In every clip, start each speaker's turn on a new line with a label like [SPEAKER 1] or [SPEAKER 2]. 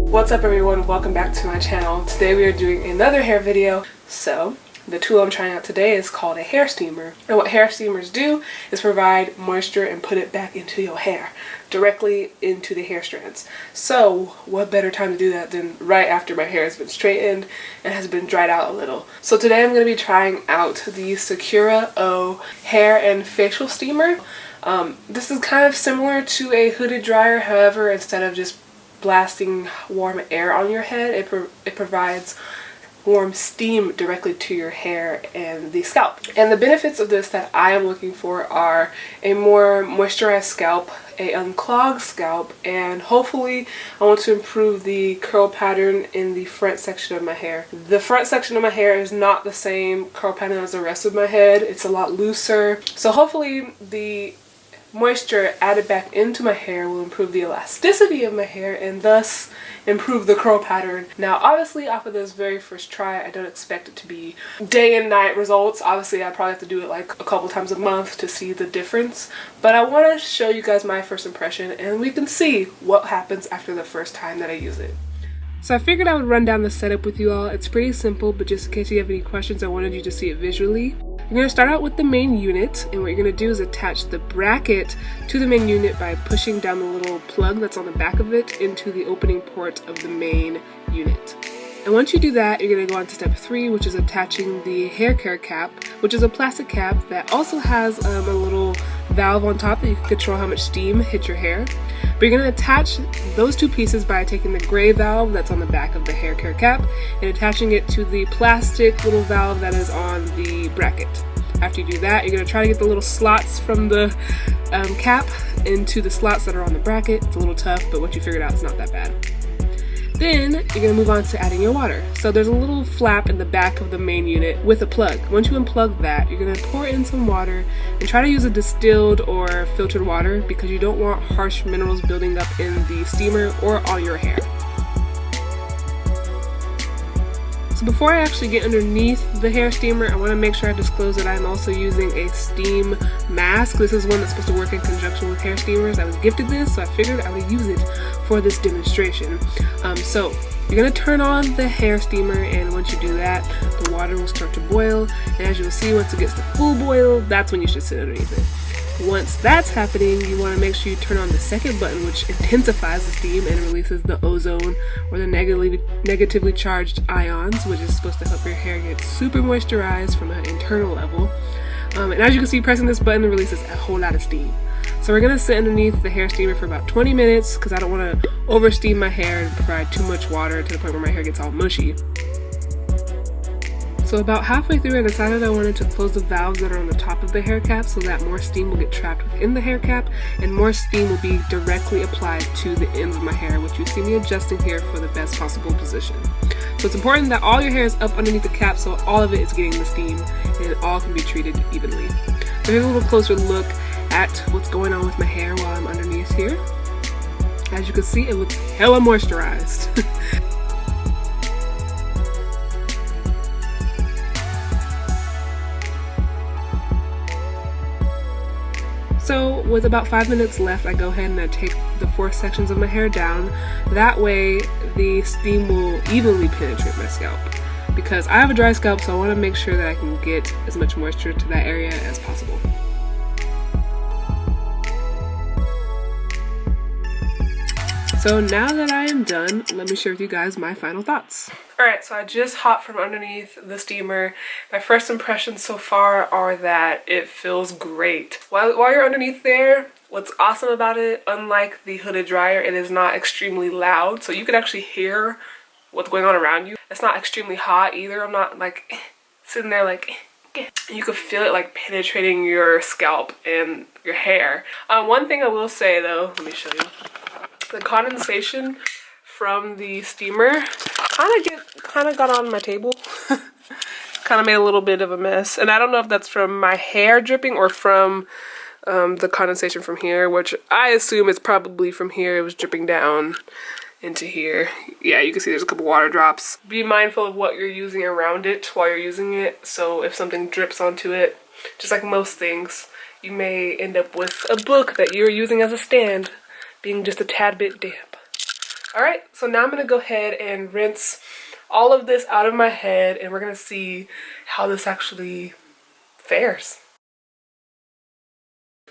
[SPEAKER 1] What's up everyone, welcome back to my channel. Today we are doing another hair video. So the tool I'm trying out today is called a hair steamer. And what hair steamers do is provide moisture and put it back into your hair, directly into the hair strands. So what better time to do that than right after my hair has been straightened and has been dried out a little. So today I'm going to be trying out the Secura hair and facial steamer. This is kind of similar to a hooded dryer, however instead of just blasting warm air on your head, it provides warm steam directly to your hair and the scalp. And the benefits of this that I am looking for are a more moisturized scalp, a unclogged scalp, and hopefully I want to improve the curl pattern in the front section of my hair. The front section of my hair is not the same curl pattern as the rest of my head. It's a lot looser. So hopefully the moisture added back into my hair will improve the elasticity of my hair and thus improve the curl pattern. Now obviously off of this very first try I don't expect it to be day and night results. Obviously I probably have to do it like a couple times a month to see the difference, but I want to show you guys my first impression and we can see what happens after the first time that I use it. So I figured I would run down the setup with you all. It's pretty simple, but just in case you have any questions I wanted you to see it visually. You're going to start out with the main unit, and what you're going to do is attach the bracket to the main unit by pushing down the little plug that's on the back of it into the opening port of the main unit. And once you do that, you're going to go on to step 3, which is attaching the hair care cap, which is a plastic cap that also has a little valve on top that you can control how much steam hits your hair. But you're going to attach those two pieces by taking the gray valve that's on the back of the hair care cap and attaching it to the plastic little valve that is on the bracket. After you do that, you're going to try to get the little slots from the cap into the slots that are on the bracket. It's a little tough, but what you figured out is not that bad. Then you're going to move on to adding your water. So there's a little flap in the back of the main unit with a plug. Once you unplug that, you're going to pour in some water and try to use a distilled or filtered water because you don't want harsh minerals building up in the steamer or on your hair. So before I actually get underneath the hair steamer, I want to make sure I disclose that I'm also using a steam mask. This is one that's supposed to work in conjunction with hair steamers. I was gifted this, so I figured I would use it for this demonstration. So you're going to turn on the hair steamer, and once you do that, the water will start to boil. And as you will see, once it gets to full boil, that's when you should sit underneath it. Once that's happening, you want to make sure you turn on the second button, which intensifies the steam and releases the ozone or the negatively charged ions, which is supposed to help your hair get super moisturized from an internal level. And as you can see, pressing this button releases a whole lot of steam. So we're going to sit underneath the hair steamer for about 20 minutes because I don't want to over steam my hair and provide too much water to the point where my hair gets all mushy. So about halfway through I decided I wanted to close the valves that are on the top of the hair cap so that more steam will get trapped within the hair cap and more steam will be directly applied to the ends of my hair, which you see me adjusting here for the best possible position. So it's important that all your hair is up underneath the cap so all of it is getting the steam and it all can be treated evenly. So here's a little closer look at what's going on with my hair while I'm underneath here. As you can see, it looks hella moisturized. So with about 5 minutes left, I go ahead and I take the 4 sections of my hair down. That way the steam will evenly penetrate my scalp. Because I have a dry scalp, so I want to make sure that I can get as much moisture to that area as possible. So now that I am done, let me share with you guys my final thoughts. Alright, so I just hopped from underneath the steamer. My first impressions so far are that it feels great. While you're underneath there, what's awesome about it, unlike the hooded dryer, it is not extremely loud. So you can actually hear what's going on around you. It's not extremely hot either. I'm not like sitting there like you can feel it like penetrating your scalp and your hair. One thing I will say though, let me show you. The condensation from the steamer kind of got on my table. Kind of made a little bit of a mess, and I don't know if that's from my hair dripping or from the condensation from here, which I assume it's probably from here. It was dripping down into here. Yeah, you can see there's a couple water drops. Be mindful of what you're using around it while you're using it, so if something drips onto it, just like most things, you may end up with a book that you're using as a stand being just a tad bit damp. Alright, so now I'm going to go ahead and rinse all of this out of my head, and we're going to see how this actually fares.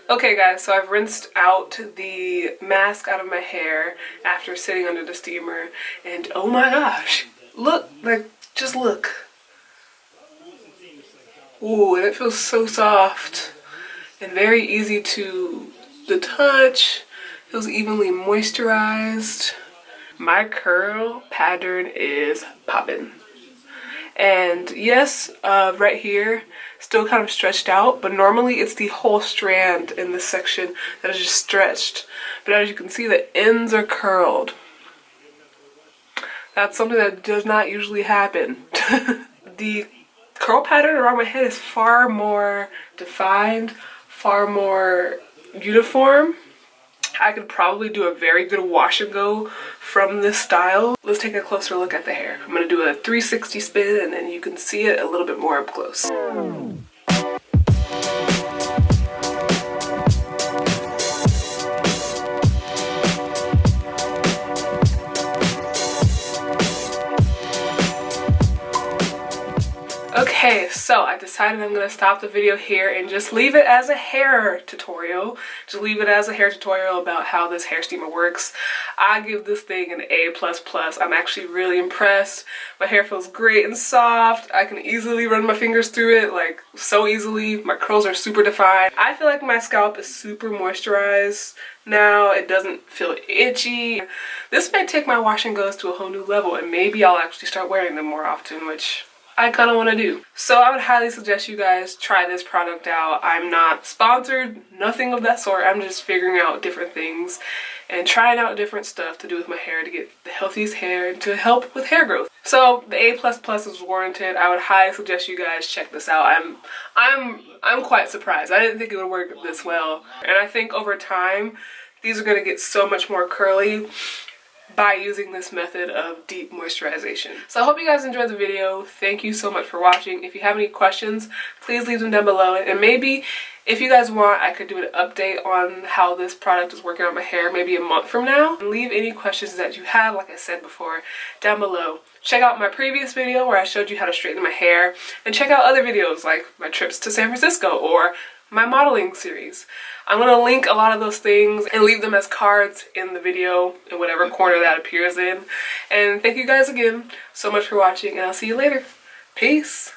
[SPEAKER 1] Okay guys, so I've rinsed out the mask out of my hair after sitting under the steamer, and oh my gosh, look, like, just look. Ooh, and it feels so soft and very easy to the touch. Feels evenly moisturized. My curl pattern is popping. And yes, right here, still kind of stretched out, but normally it's the whole strand in this section that is just stretched. But as you can see, the ends are curled. That's something that does not usually happen. The curl pattern around my head is far more defined, far more uniform. I could probably do a very good wash and go from this style. Let's take a closer look at the hair. I'm going to do a 360 spin and then you can see it a little bit more up close. Okay, so I decided I'm going to stop the video here and just leave it as a hair tutorial. Just leave it as a hair tutorial about how this hair steamer works. I give this thing an A++. I'm actually really impressed. My hair feels great and soft. I can easily run my fingers through it, like so easily. My curls are super defined. I feel like my scalp is super moisturized now. It doesn't feel itchy. This may take my wash and goes to a whole new level, and maybe I'll actually start wearing them more often, which I kind of want to do. So I would highly suggest you guys try this product out. I'm not sponsored, nothing of that sort. I'm just figuring out different things and trying out different stuff to do with my hair to get the healthiest hair and to help with hair growth. So the A++ is warranted. I would highly suggest you guys check this out. I'm quite surprised. I didn't think it would work this well. And I think over time, these are going to get so much more curly by using this method of deep moisturization. So I hope you guys enjoyed the video. Thank you so much for watching. If you have any questions, please leave them down below. And maybe if you guys want, I could do an update on how this product is working on my hair maybe a month from now. And leave any questions that you have, like I said before, down below. Check out my previous video where I showed you how to straighten my hair. And check out other videos like my trips to San Francisco or my modeling series. I'm going to link a lot of those things and leave them as cards in the video in whatever corner that appears in. And thank you guys again so much for watching, and I'll see you later. Peace.